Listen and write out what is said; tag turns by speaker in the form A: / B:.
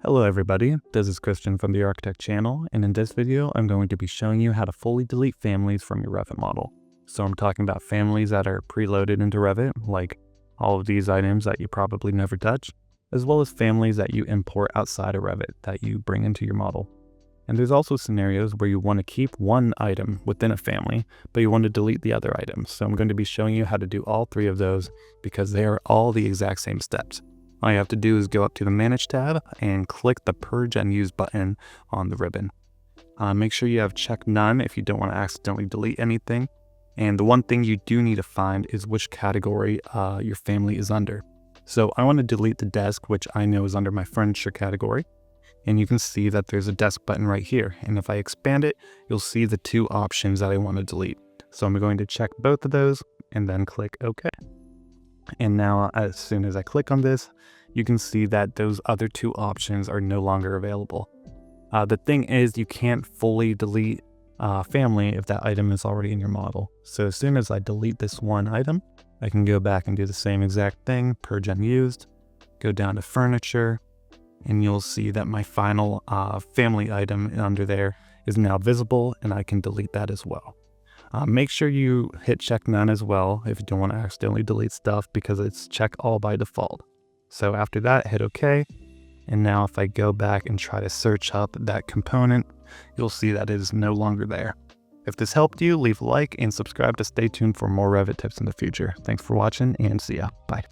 A: Hello everybody, this is Christian from the Architect channel, and in this video I'm going to be showing you how to fully delete families from your Revit model. So I'm talking about families that are preloaded into Revit, like all of these items that you probably never touch, as well as families that you import outside of Revit that you bring into your model. And there's also scenarios where you want to keep one item within a family, but you want to delete the other items. So I'm going to be showing you how to do all three of those because they are all the exact same steps. All you have to do is go up to the Manage tab and click the Purge Unused button on the ribbon. Make sure you have check none if you don't want to accidentally delete anything. And the one thing you do need to find is which category your family is under. So I want to delete the desk, which I know is under my furniture category. And you can see that there's a desk button right here. And if I expand it, you'll see the two options that I want to delete. So I'm going to check both of those and then click OK. And now as soon as I click on this, you can see that those other two options are no longer available. The thing is, you can't fully delete family if that item is already in your model. So as soon as I delete this one item, I can go back and do the same exact thing, Purge Unused, go down to Furniture, and you'll see that my final family item under there is now visible, and I can delete that as well. Make sure you hit check none as well if you don't want to accidentally delete stuff, because it's check all by default. So after that, hit OK. And now if I go back and try to search up that component, you'll see that it is no longer there. If this helped you, leave a like and subscribe to stay tuned for more Revit tips in the future. Thanks for watching and see ya. Bye.